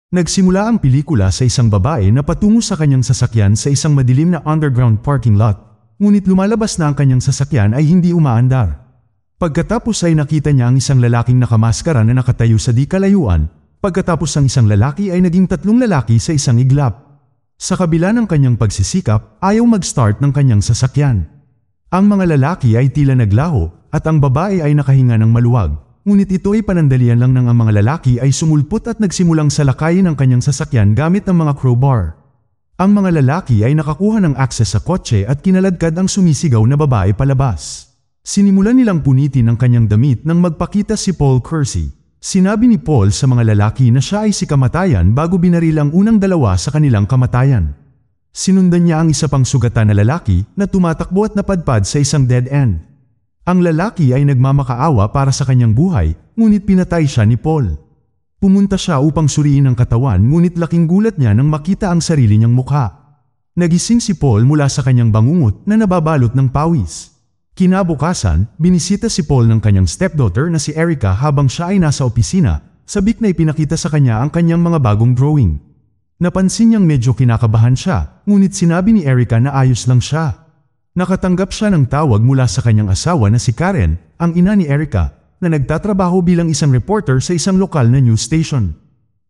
Nagsimula ang pelikula sa isang babae na patungo sa kanyang sasakyan sa isang madilim na underground parking lot, ngunit lumalabas na ang kanyang sasakyan ay hindi umaandar. Pagkatapos ay nakita niya ang isang lalaking nakamaskara na nakatayo sa di kalayuan, pagkatapos ang isang lalaki ay naging tatlong lalaki sa isang iglap. Sa kabila ng kanyang pagsisikap, ayaw mag-start ng kanyang sasakyan. Ang mga lalaki ay tila naglaho at ang babae ay nakahinga ng maluwag. Ngunit ito ay panandalian lang ng ang mga lalaki ay sumulpot at nagsimulang salakayin ang kanyang sasakyan gamit ng mga crowbar. Ang mga lalaki ay nakakuha ng akses sa kotse at kinaladkad ang sumisigaw na babae palabas. Sinimulan nilang punitin ang kanyang damit nang magpakita si Paul Kersey. Sinabi ni Paul sa mga lalaki na siya ay si kamatayan bago binaril ang unang dalawa sa kanilang kamatayan. Sinundan niya ang isa pang sugatan na lalaki na tumatakbo at napadpad sa isang dead end. Ang lalaki ay nagmamakaawa para sa kanyang buhay, ngunit pinatay siya ni Paul. Pumunta siya upang suriin ang katawan ngunit laking gulat niya nang makita ang sarili niyang mukha. Nagising si Paul mula sa kanyang bangungot na nababalot ng pawis. Kinabukasan, binisita si Paul ng kanyang stepdaughter na si Erica habang siya ay nasa opisina, sabik na ipinakita sa kanya ang kanyang mga bagong drawing. Napansin niyang medyo kinakabahan siya, ngunit sinabi ni Erica na ayos lang siya. Nakatanggap siya ng tawag mula sa kanyang asawa na si Karen, ang ina ni Erica, na nagtatrabaho bilang isang reporter sa isang lokal na news station.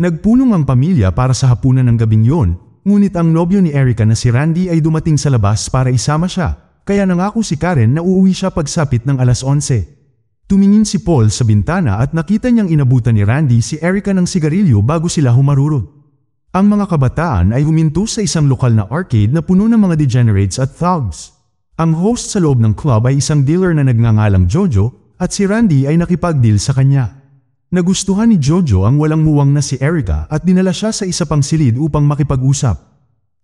Nagpulong ang pamilya para sa hapunan ng gabing yun, ngunit ang nobyo ni Erica na si Randy ay dumating sa labas para isama siya, kaya nangako si Karen na uuwi siya pagsapit ng alas 11. Tumingin si Paul sa bintana at nakita niyang inabutan ni Randy si Erica ng sigarilyo bago sila humarurot. Ang mga kabataan ay huminto sa isang lokal na arcade na puno ng mga degenerates at thugs. Ang host sa loob ng club ay isang dealer na nagngangalang Jojo at si Randy ay nakipag-deal sa kanya. Nagustuhan ni Jojo ang walang muwang na si Erica at dinala siya sa isa pang silid upang makipag-usap.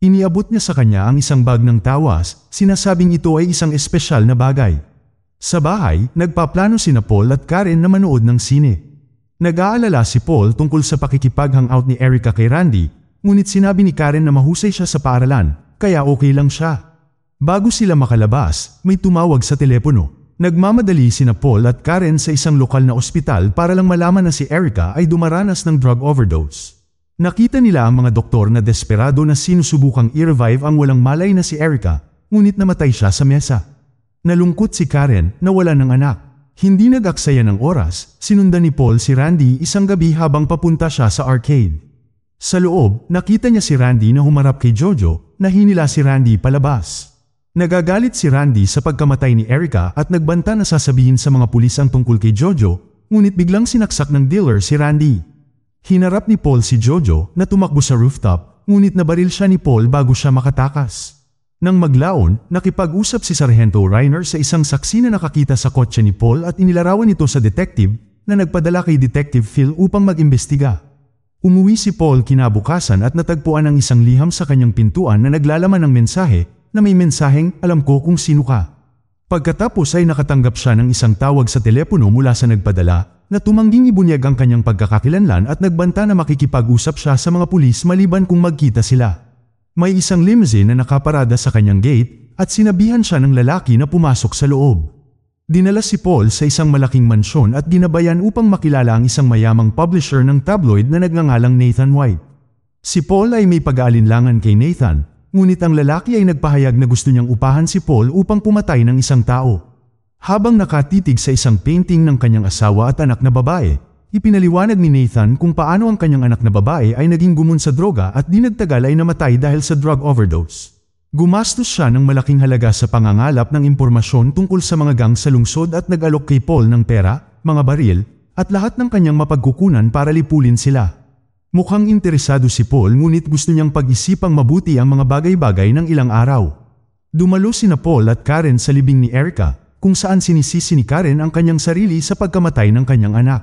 Iniabot niya sa kanya ang isang bag ng tawas, sinasabing ito ay isang espesyal na bagay. Sa bahay, nagpaplano sina Paul at Karen na manood ng sine. Nag-aalala si Paul tungkol sa pakikipag-hangout ni Erica kay Randy, ngunit sinabi ni Karen na mahusay siya sa paaralan, kaya okay lang siya. Bago sila makalabas, may tumawag sa telepono. Nagmamadali sina Paul at Karen sa isang lokal na ospital para lang malaman na si Erica ay dumaranas ng drug overdose. Nakita nila ang mga doktor na desperado na sinusubukang i-revive ang walang malay na si Erica, ngunit namatay siya sa mesa. Nalungkot si Karen na wala ng anak. Hindi nag-aksaya ng oras, sinundan ni Paul si Randy isang gabi habang papunta siya sa arcade. Sa loob, nakita niya si Randy na humarap kay Jojo, na hinila si Randy palabas. Nagagalit si Randy sa pagkamatay ni Erica at nagbanta na sasabihin sa mga pulis ang tungkol kay Jojo, ngunit biglang sinaksak ng dealer si Randy. Hinarap ni Paul si Jojo na tumakbo sa rooftop, ngunit nabaril siya ni Paul bago siya makatakas. Nang maglaon, nakipag-usap si Sargento Reiner sa isang saksi na nakakita sa kotse ni Paul at inilarawan ito sa detective na nagpadala kay Detective Phil upang mag-imbestiga. Umuwi si Paul kinabukasan at natagpuan ang isang liham sa kanyang pintuan na naglalaman ng mensahe na may mensaheng, "Alam ko kung sino ka." Pagkatapos ay nakatanggap siya ng isang tawag sa telepono mula sa nagpadala na tumangging ibunyag ang kanyang pagkakakilanlan at nagbanta na makikipag-usap siya sa mga pulis maliban kung magkita sila. May isang limousine na nakaparada sa kanyang gate at sinabihan siya ng lalaki na pumasok sa loob. Dinala si Paul sa isang malaking mansyon at ginabayan upang makilala ang isang mayamang publisher ng tabloid na nagngangalang Nathan White. Si Paul ay may pag-aalinlangan kay Nathan, ngunit ang lalaki ay nagpahayag na gusto niyang upahan si Paul upang pumatay ng isang tao. Habang nakatitig sa isang painting ng kanyang asawa at anak na babae, ipinaliwanag ni Nathan kung paano ang kanyang anak na babae ay naging gumun sa droga at di nagtagal ay namatay dahil sa drug overdose. Gumastos siya ng malaking halaga sa pangangalap ng impormasyon tungkol sa mga gang sa lungsod at nag-alok kay Paul ng pera, mga baril, at lahat ng kanyang mapagkukunan para lipulin sila. Mukhang interesado si Paul ngunit gusto niyang pag-isipang mabuti ang mga bagay-bagay ng ilang araw. Dumalo sina Paul at Karen sa libing ni Erica, kung saan sinisisi ni Karen ang kanyang sarili sa pagkamatay ng kanyang anak.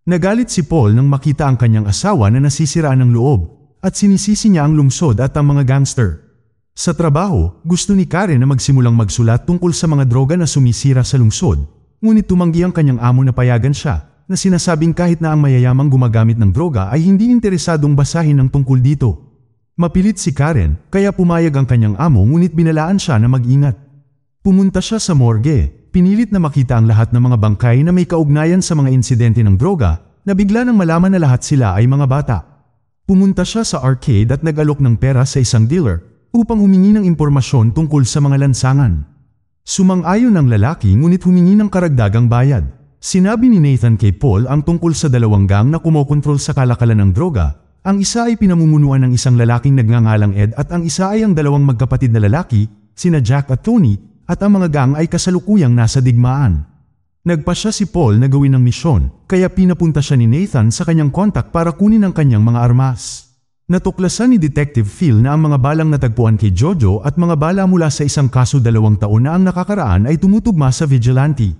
Nagalit si Paul nang makita ang kanyang asawa na nasisiraan ng loob, at sinisisi niya ang lungsod at ang mga gangster. Sa trabaho, gusto ni Karen na magsimulang magsulat tungkol sa mga droga na sumisira sa lungsod, ngunit tumanggi ang kanyang amo na payagan siya, na sinasabing kahit na ang mayayamang gumagamit ng droga ay hindi interesadong basahin ang tungkol dito. Mapilit si Karen, kaya pumayag ang kanyang amo ngunit binalaan siya na mag-ingat. Pumunta siya sa morgue, pinilit na makita ang lahat ng mga bangkay na may kaugnayan sa mga insidente ng droga, na bigla nang malaman na lahat sila ay mga bata. Pumunta siya sa arcade at nag-alok ng pera sa isang dealer upang humingi ng impormasyon tungkol sa mga lansangan. Sumang-ayon ang lalaki ngunit humingi ng karagdagang bayad. Sinabi ni Nathan kay Paul ang tungkol sa dalawang gang na kumokontrol sa kalakalan ng droga. Ang isa ay pinamumunuan ng isang lalaking nagngangalang Ed at ang isa ay ang dalawang magkapatid na lalaki, sina Jack at Tony, at ang mga gang ay kasalukuyang nasa digmaan. Nagpasya si Paul na gawin ng misyon, kaya pinapunta siya ni Nathan sa kanyang kontak para kunin ang kanyang mga armas. Natuklasan ni Detective Phil na ang mga balang natagpuan kay Jojo at mga bala mula sa isang kaso 2 taon na ang nakakaraan ay tumutugma sa vigilante.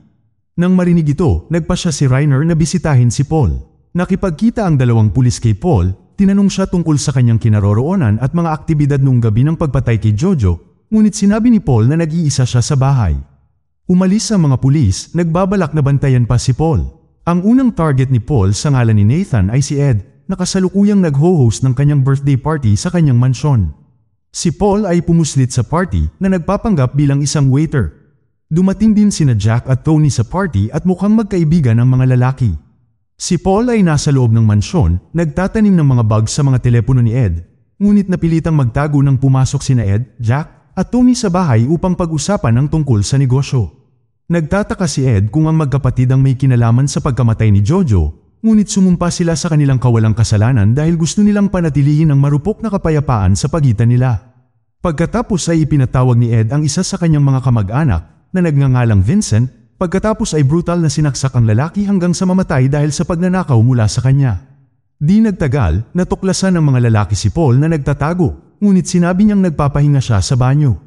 Nang marinig ito, nagpasya si Reiner na bisitahin si Paul. Nakipagkita ang dalawang pulis kay Paul, tinanong siya tungkol sa kanyang kinaroroonan at mga aktibidad noong gabi ng pagpatay kay Jojo, ngunit sinabi ni Paul na nag-iisa siya sa bahay. Umalis ang mga pulis, nagbabalak na bantayan pa si Paul. Ang unang target ni Paul sa ngalan ni Nathan ay si Ed, na kasalukuyang nag-ho-host ng kanyang birthday party sa kanyang mansyon. Si Paul ay pumuslit sa party na nagpapanggap bilang isang waiter. Dumating din sina Jack at Tony sa party at mukhang magkaibigan ang mga lalaki. Si Paul ay nasa loob ng mansyon, nagtatanim ng mga bugs sa mga telepono ni Ed, ngunit napilitang magtago nang pumasok sina Ed, Jack, at Tony sa bahay upang pag-usapan ang tungkol sa negosyo. Nagtataka si Ed kung ang magkapatid ang may kinalaman sa pagkamatay ni Jojo, ngunit sumumpa sila sa kanilang kawalang kasalanan dahil gusto nilang panatilihin ang marupok na kapayapaan sa pagitan nila. Pagkatapos ay ipinatawag ni Ed ang isa sa kanyang mga kamag-anak na nagngangalang Vincent. Pagkatapos ay brutal na sinaksak ang lalaki hanggang sa mamatay dahil sa pagnanakaw mula sa kanya. Di nagtagal, natuklasan ng mga lalaki si Paul na nagtatago, ngunit sinabi niyang nagpapahinga siya sa banyo.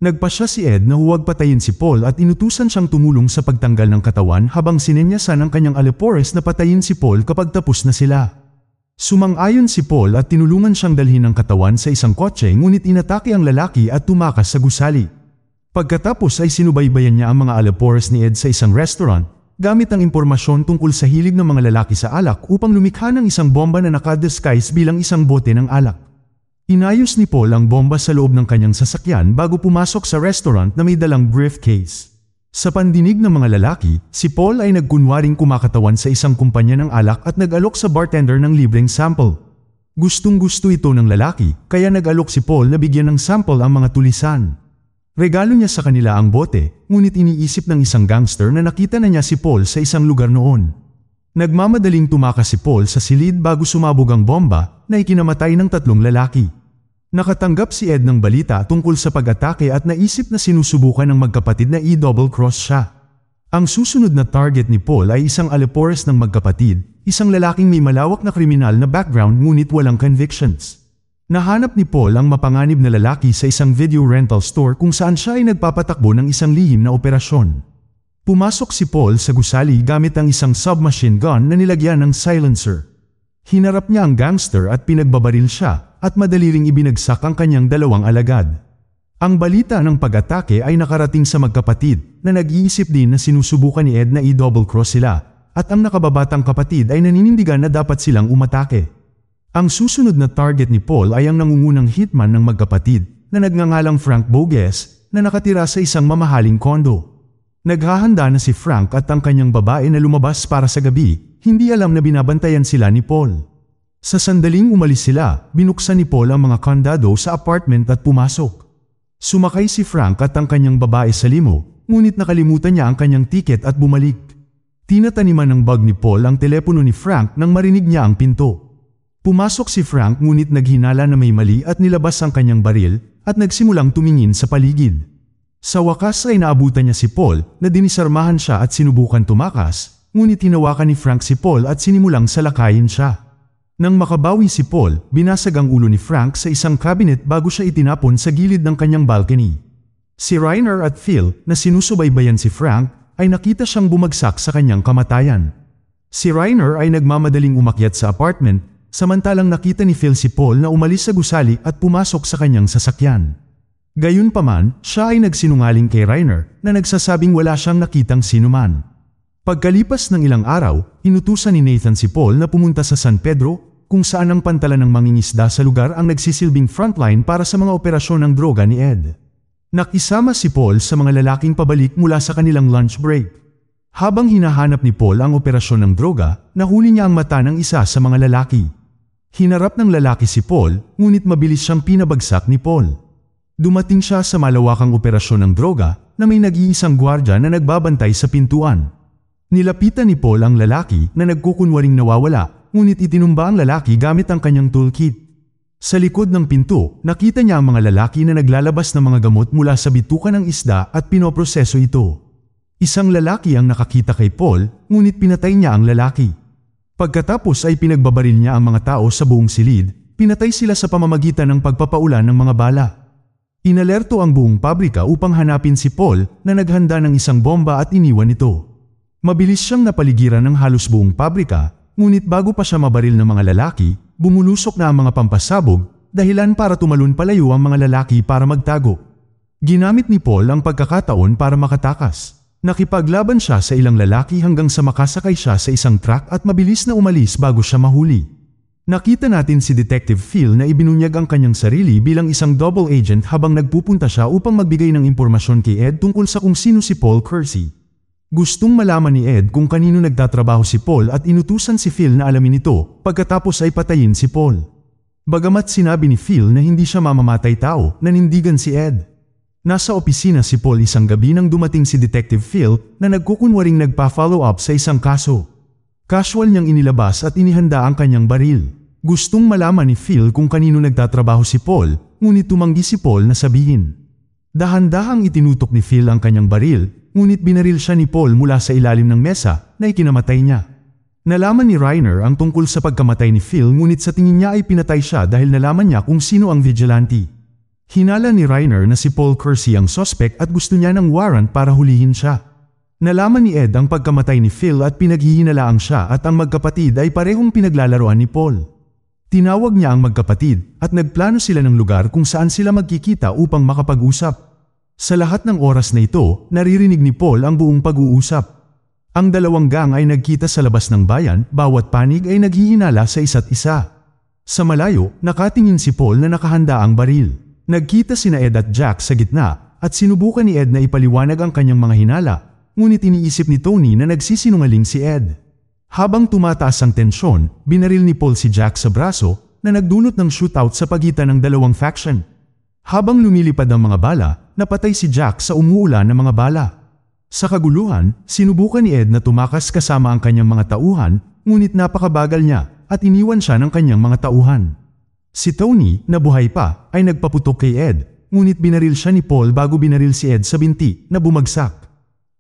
Nagpasya si Ed na huwag patayin si Paul at inutusan siyang tumulong sa pagtanggal ng katawan habang sinenyasan ng kanyang alipores na patayin si Paul kapag tapos na sila. Sumang-ayon si Paul at tinulungan siyang dalhin ang katawan sa isang kotse ngunit inatake ang lalaki at tumakas sa gusali. Pagkatapos ay sinubaybayan niya ang mga alipores ni Ed sa isang restaurant, gamit ang impormasyon tungkol sa hilig ng mga lalaki sa alak upang lumikha ng isang bomba na naka-disguise bilang isang bote ng alak. Inayos ni Paul ang bomba sa loob ng kanyang sasakyan bago pumasok sa restaurant na may dalang briefcase. Sa pandinig ng mga lalaki, si Paul ay nagkunwaring kumakatawan sa isang kumpanya ng alak at nag-alok sa bartender ng libreng sample. Gustong-gusto ito ng lalaki, kaya nag-alok si Paul na bigyan ng sample ang mga tulisan. Regalo niya sa kanila ang bote, ngunit iniisip ng isang gangster na nakita na niya si Paul sa isang lugar noon. Nagmamadaling tumakas si Paul sa silid bago sumabog ang bomba na ikinamatay ng 3 lalaki. Nakatanggap si Ed ng balita tungkol sa pag-atake at naisip na sinusubukan ng magkapatid na i-double-cross siya. Ang susunod na target ni Paul ay isang alipores ng magkapatid, isang lalaking may malawak na kriminal na background ngunit walang convictions. Nahanap ni Paul ang mapanganib na lalaki sa isang video rental store kung saan siya ay nagpapatakbo ng isang lihim na operasyon. Pumasok si Paul sa gusali gamit ang isang submachine gun na nilagyan ng silencer. Hinarap niya ang gangster at pinagbabaril siya at madali ring ibinagsak ang kanyang 2 alagad. Ang balita ng pag-atake ay nakarating sa magkapatid na nag-iisip din na sinusubukan ni Ed na i-double-cross sila at ang nakababatang kapatid ay naninindigan na dapat silang umatake. Ang susunod na target ni Paul ay ang nangungunang hitman ng magkapatid na nagngangalang Frank Bogues na nakatira sa isang mamahaling kondo. Naghahanda na si Frank at ang kanyang babae na lumabas para sa gabi, hindi alam na binabantayan sila ni Paul. Sa sandaling umalis sila, binuksan ni Paul ang mga kandado sa apartment at pumasok. Sumakay si Frank at ang kanyang babae sa limo, ngunit nakalimutan niya ang kanyang tiket at bumalik. Tinataniman ng bag ni Paul ang telepono ni Frank nang marinig niya ang pinto. Pumasok si Frank ngunit naghinala na may mali at nilabas ang kanyang baril at nagsimulang tumingin sa paligid. Sa wakas ay naabutan niya si Paul na dinisarmahan siya at sinubukan tumakas, ngunit hinawakan ni Frank si Paul at sinimulang salakayin siya. Nang makabawi si Paul, binasag ang ulo ni Frank sa isang cabinet bago siya itinapon sa gilid ng kanyang balcony. Si Reiner at Phil na sinusubaybayan si Frank ay nakita siyang bumagsak sa kanyang kamatayan. Si Reiner ay nagmamadaling umakyat sa apartment, samantalang nakita ni Phil si Paul na umalis sa gusali at pumasok sa kanyang sasakyan. Gayunpaman, siya ay nagsinungaling kay Reiner na nagsasabing wala siyang nakitang sinuman. Pagkalipas ng ilang araw, inutusan ni Nathan si Paul na pumunta sa San Pedro, kung saan ang pantalan ng mangingisda sa lugar ang nagsisilbing frontline para sa mga operasyon ng droga ni Ed. Nakisama si Paul sa mga lalaking pabalik mula sa kanilang lunch break. Habang hinahanap ni Paul ang operasyon ng droga, nahuli niya ang mata ng isa sa mga lalaki. Hinarap ng lalaki si Paul, ngunit mabilis siyang pinabagsak ni Paul. Dumating siya sa malawakang operasyon ng droga na may nag-iisang gwardya na nagbabantay sa pintuan. Nilapitan ni Paul ang lalaki na nagkukunwaring nawawala, ngunit itinumba ang lalaki gamit ang kanyang toolkit. Sa likod ng pinto, nakita niya ang mga lalaki na naglalabas ng mga gamot mula sa bituka ng isda at pinoproseso ito. Isang lalaki ang nakakita kay Paul, ngunit pinatay niya ang lalaki. Pagkatapos ay pinagbabaril niya ang mga tao sa buong silid, pinatay sila sa pamamagitan ng pagpapaulan ng mga bala. Inalerto ang buong pabrika upang hanapin si Paul na naghanda ng isang bomba at iniwan ito. Mabilis siyang napaligiran ng halos buong pabrika, ngunit bago pa siya mabaril ng mga lalaki, bumulusok na ang mga pampasabog, dahilan para tumalon palayo ang mga lalaki para magtago. Ginamit ni Paul ang pagkakataon para makatakas. Nakipaglaban siya sa ilang lalaki hanggang sa makasakay siya sa isang truck at mabilis na umalis bago siya mahuli. Nakita natin si Detective Phil na ibinunyag ang kanyang sarili bilang isang double agent habang nagpupunta siya upang magbigay ng impormasyon kay Ed tungkol sa kung sino si Paul Kersey. Gustong malaman ni Ed kung kanino nagtatrabaho si Paul at inutusan si Phil na alamin ito, pagkatapos ay patayin si Paul. Bagamat sinabi ni Phil na hindi siya mamamatay tao, nanindigan si Ed. Nasa opisina si Paul isang gabi nang dumating si Detective Phil na nagkukunwaring nagpa-follow up sa isang kaso. Casual niyang inilabas at inihanda ang kanyang baril. Gustong malaman ni Phil kung kanino nagtatrabaho si Paul, ngunit tumanggi si Paul na sabihin. Dahan-dahang itinutok ni Phil ang kanyang baril, ngunit binaril siya ni Paul mula sa ilalim ng mesa na ikinamatay niya. Nalaman ni Reiner ang tungkol sa pagkamatay ni Phil ngunit sa tingin niya ay pinatay siya dahil nalaman niya kung sino ang vigilante. Hinala ni Reiner na si Paul Kersey ang suspect at gusto niya ng warrant para hulihin siya. Nalaman ni Ed ang pagkamatay ni Phil at pinaghihinalaang siya at ang magkapatid ay parehong pinaglalaroan ni Paul. Tinawag niya ang magkapatid at nagplano sila ng lugar kung saan sila magkikita upang makapag-usap. Sa lahat ng oras na ito, naririnig ni Paul ang buong pag-uusap. Ang dalawang gang ay nagkita sa labas ng bayan, bawat panig ay naghihinala sa isa't isa. Sa malayo, nakatingin si Paul na nakahanda ang baril. Nagkita sina Ed at Jack sa gitna at sinubukan ni Ed na ipaliwanag ang kanyang mga hinala. Ngunit iniisip ni Tony na nagsisinungaling si Ed. Habang tumataas ang tensyon, binaril ni Paul si Jack sa braso na nagdulot ng shootout sa pagitan ng dalawang faction. Habang lumilipad ang mga bala, napatay si Jack sa umuulan ng mga bala. Sa kaguluhan, sinubukan ni Ed na tumakas kasama ang kanyang mga tauhan, ngunit napakabagal niya at iniwan siya ng kanyang mga tauhan. Si Tony, na buhay pa, ay nagpaputok kay Ed, ngunit binaril siya ni Paul bago binaril si Ed sa binti na bumagsak.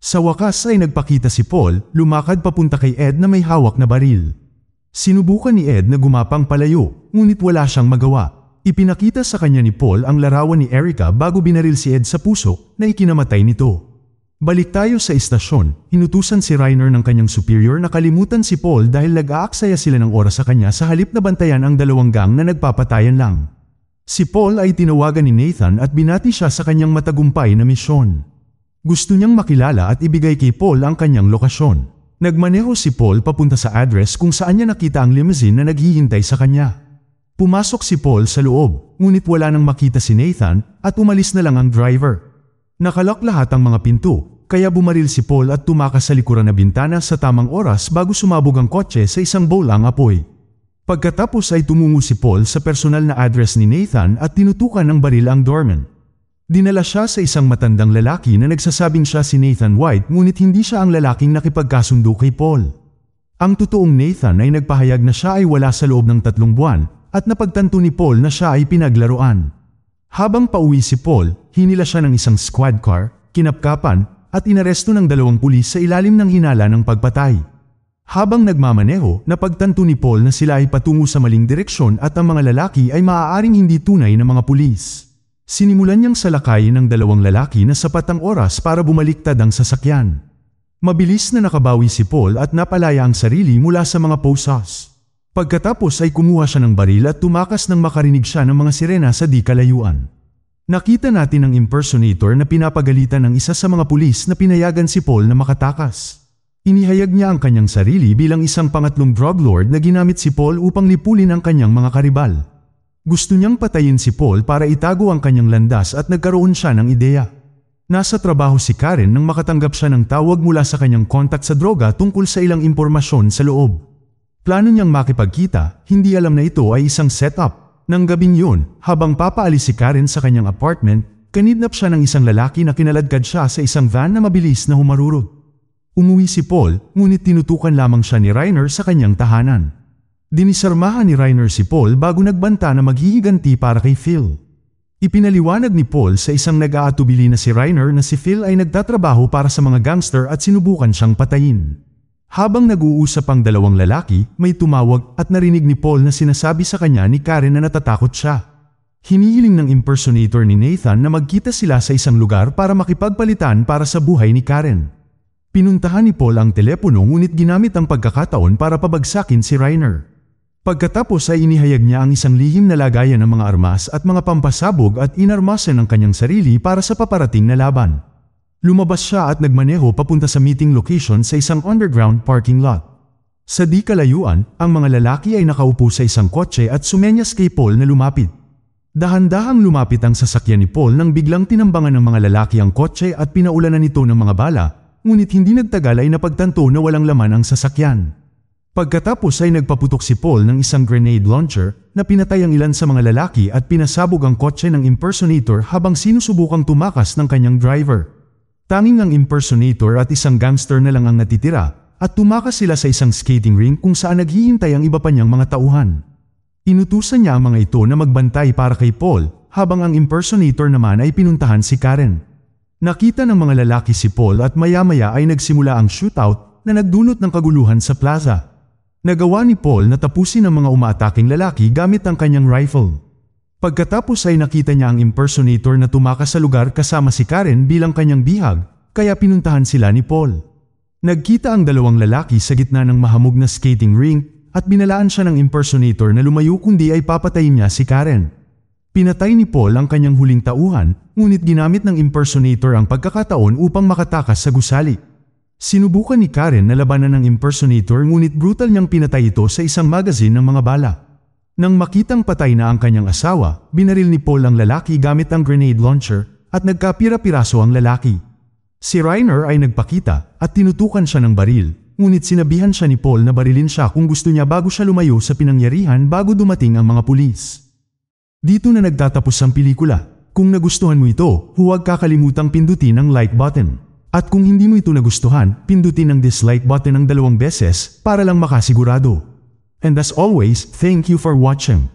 Sa wakas ay nagpakita si Paul, lumakad papunta kay Ed na may hawak na baril. Sinubukan ni Ed na gumapang palayo, ngunit wala siyang magawa. Ipinakita sa kanya ni Paul ang larawan ni Erica bago binaril si Ed sa puso na ikinamatay nito. Balik tayo sa istasyon, inutusan si Reiner ng kanyang superior na kalimutan si Paul dahil nag-aaksaya sila ng oras sa kanya sa halip na bantayan ang dalawang gang na nagpapatayan lang. Si Paul ay tinawagan ni Nathan at binati siya sa kanyang matagumpay na misyon. Gusto niyang makilala at ibigay kay Paul ang kanyang lokasyon. Nagmaneho si Paul papunta sa address kung saan niya nakita ang limousine na naghihintay sa kanya. Pumasok si Paul sa loob, ngunit wala nang makita si Nathan at umalis na lang ang driver. Nakalak lahat ang mga pinto, kaya bumaril si Paul at tumakas sa likuran na bintana sa tamang oras bago sumabog ang kotse sa isang bolang apoy. Pagkatapos ay tumungo si Paul sa personal na address ni Nathan at tinutukan ng baril ang doorman. Dinala siya sa isang matandang lalaki na nagsasabing siya si Nathan White ngunit hindi siya ang lalaking nakipagkasundo kay Paul. Ang totoong Nathan ay nagpahayag na siya ay wala sa loob ng 3 buwan at napagtanto ni Paul na siya ay pinaglaruan. Habang pauwi si Paul, hinila siya ng isang squad car, kinapkapan at inaresto ng 2 pulis sa ilalim ng hinala ng pagpatay. Habang nagmamaneho, napagtanto ni Paul na sila ay patungo sa maling direksyon at ang mga lalaki ay maaaring hindi tunay na mga pulis. Sinimulan niyang salakayin ng 2 lalaki na sapat ang oras para bumaliktad ang sasakyan. Mabilis na nakabawi si Paul at napalaya ang sarili mula sa mga posas. Pagkatapos ay kumuha siya ng baril at tumakas nang makarinig siya ng mga sirena sa di kalayuan. Nakita natin ang impersonator na pinapagalitan ng isa sa mga pulis na pinayagan si Paul na makatakas. Inihayag niya ang kanyang sarili bilang isang pangatlong drug lord na ginamit si Paul upang lipulin ang kanyang mga karibal. Gusto niyang patayin si Paul para itago ang kanyang landas at nagkaroon siya ng ideya. Nasa trabaho si Karen nang makatanggap siya ng tawag mula sa kanyang kontak sa droga tungkol sa ilang impormasyon sa loob. Plano niyang makipagkita, hindi alam na ito ay isang setup. Nang gabing yun, habang papaalis si Karen sa kanyang apartment, kinidnap siya ng isang lalaki na kinaladkad siya sa isang van na mabilis na humarurot. Umuwi si Paul, ngunit tinutukan lamang siya ni Reiner sa kanyang tahanan. Dinisarmahan ni Reiner si Paul bago nagbanta na maghihiganti para kay Phil. Ipinaliwanag ni Paul sa isang nag-aatubili na si Reiner na si Phil ay nagtatrabaho para sa mga gangster at sinubukan siyang patayin. Habang nag-uusap ang dalawang lalaki, may tumawag at narinig ni Paul na sinasabi sa kanya ni Karen na natatakot siya. Hinihiling ng impersonator ni Nathan na magkita sila sa isang lugar para makipagpalitan para sa buhay ni Karen. Pinuntahan ni Paul ang telepono ngunit ginamit ang pagkakataon para pabagsakin si Reiner. Pagkatapos ay inihayag niya ang isang lihim na lagayan ng mga armas at mga pampasabog at inarmasan ang kanyang sarili para sa paparating na laban. Lumabas siya at nagmaneho papunta sa meeting location sa isang underground parking lot. Sa di kalayuan, ang mga lalaki ay nakaupo sa isang kotse at sumenyas kay Paul na lumapit. Dahan-dahang lumapit ang sasakyan ni Paul nang biglang tinambangan ng mga lalaki ang kotse at pinaulanan ito ng mga bala, ngunit hindi nagtagal ay napagtanto na walang laman ang sasakyan. Pagkatapos ay nagpaputok si Paul ng isang grenade launcher na pinatay ang ilan sa mga lalaki at pinasabog ang kotse ng impersonator habang sinusubukang tumakas ng kanyang driver. Tanging ang impersonator at isang gangster na lang ang natitira at tumakas sila sa isang skating rink kung saan naghihintay ang iba pa niyang mga tauhan. Inutusan niya ang mga ito na magbantay para kay Paul habang ang impersonator naman ay pinuntahan si Karen. Nakita ng mga lalaki si Paul at maya-maya ay nagsimula ang shootout na nagdulot ng kaguluhan sa plaza. Nagawa ni Paul na tapusin ang mga umaataking lalaki gamit ang kanyang rifle. Pagkatapos ay nakita niya ang impersonator na tumakas sa lugar kasama si Karen bilang kanyang bihag, kaya pinuntahan sila ni Paul. Nagkita ang dalawang lalaki sa gitna ng mahamog na skating rink at binalaan siya ng impersonator na lumayo kundi ay papatayin niya si Karen. Pinatay ni Paul ang kanyang huling tauhan, ngunit ginamit ng impersonator ang pagkakataon upang makatakas sa gusali. Sinubukan ni Karen na labanan ng impersonator ngunit brutal niyang pinatay ito sa isang magazine ng mga bala. Nang makitang patay na ang kanyang asawa, binaril ni Paul ang lalaki gamit ang grenade launcher at nagkapira-piraso ang lalaki. Si Reiner ay nagpakita at tinutukan siya ng baril, ngunit sinabihan siya ni Paul na barilin siya kung gusto niya bago siya lumayo sa pinangyarihan bago dumating ang mga pulis. Dito na nagtatapos ang pelikula. Kung nagustuhan mo ito, huwag kakalimutang pindutin ang like button. At kung hindi mo ito nagustuhan, pindutin ang dislike button ng 2 beses para lang makasigurado. And as always, thank you for watching.